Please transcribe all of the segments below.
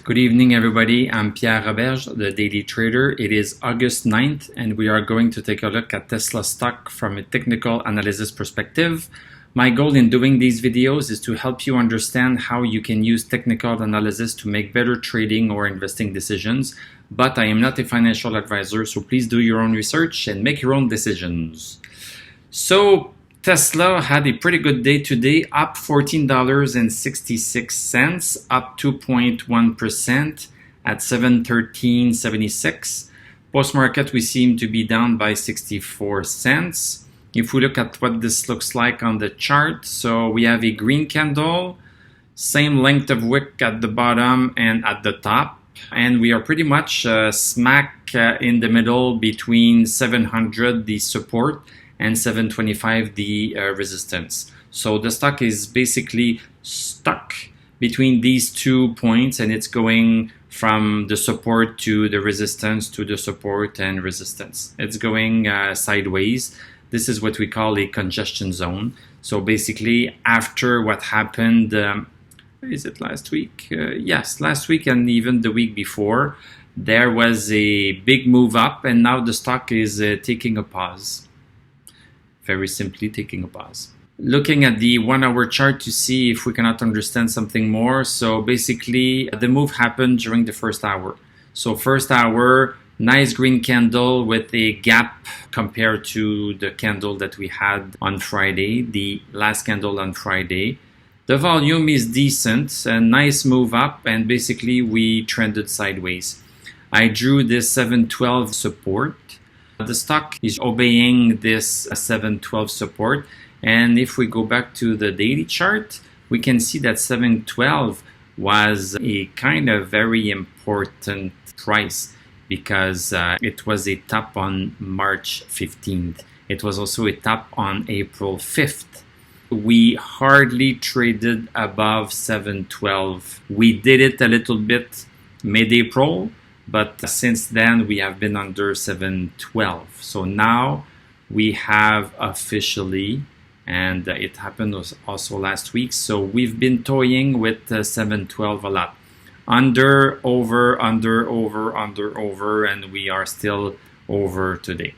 Good evening, everybody. I'm Pierre Roberge, the Daily Trader. It is August 9th, and we are going to take a look at Tesla stock from a technical analysis perspective. My goal in doing these videos is to help you understand how you can use technical analysis to make better trading or investing decisions. But I am not a financial advisor, so please do your own research and make your own decisions. So Tesla had a pretty good day today, up $14.66, up 2.1% at $713.76. Post-market, we seem to be down by 64 cents. If we look at what this looks like on the chart, so we have a green candle, same length of wick at the bottom and at the top. And we are pretty much smack in the middle between 700, the support, and 725 the resistance. So the stock is basically stuck between these 2 points, and it's going from the support to the resistance to the support and resistance. It's going sideways. This is what we call a congestion zone. So basically, after what happened, is it last week? Yes, last week and even the week before, there was a big move up, and now the stock is taking a pause. Very simply taking a pause. Looking at the 1 hour chart to see if we cannot understand something more. So basically the move happened during the first hour. So first hour, nice green candle with a gap compared to the candle that we had on Friday, the last candle on Friday. The volume is decent, a nice move up, and basically we trended sideways. I drew this 712 support. The stock is obeying this 712 support, and if we go back to the daily chart, we can see that 712 was a kind of very important price because it was a top on March 15th. It was also a top on April 5th. We hardly traded above 712. We did it a little bit mid-April, but since then we have been under 712. So now we have officially, and it happened also last week, so we've been toying with 712 a lot. Under, over, under, over, under, over, and we are still over today.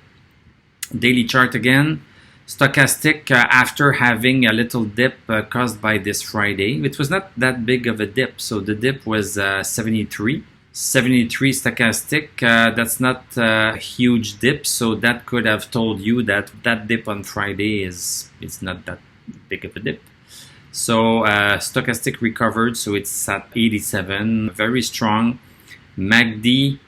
Daily chart again. Stochastic, after having a little dip caused by this Friday, it was not that big of a dip. So the dip was 73 stochastic. That's not a huge dip, so that could have told you that that dip on Friday is not that big of a dip. So stochastic recovered, so it's at 87, very strong. MACD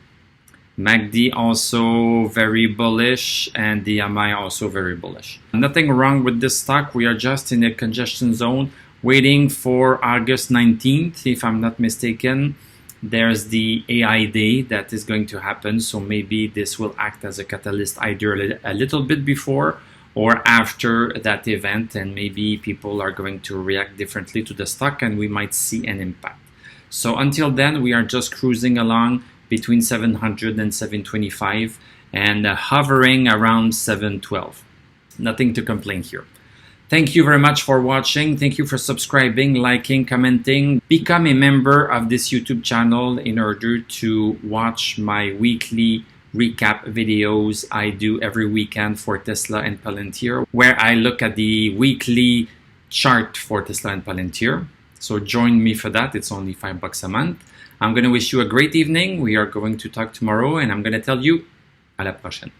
also very bullish, and the MI also very bullish. Nothing wrong with this stock. We are just in a congestion zone waiting for August 19th, if I'm not mistaken. There's the AI day that is going to happen, so maybe this will act as a catalyst either a little bit before or after that event, and maybe people are going to react differently to the stock and we might see an impact. So until then, we are just cruising along between 700 and 725 and hovering around 712. Nothing to complain here. Thank you very much for watching. Thank you for subscribing, liking, commenting. Become a member of this YouTube channel in order to watch my weekly recap videos I do every weekend for Tesla and Palantir, where I look at the weekly chart for Tesla and Palantir. So join me for that. It's only $5 a month. I'm going to wish you a great evening. We are going to talk tomorrow, and I'm going to tell you à la prochaine.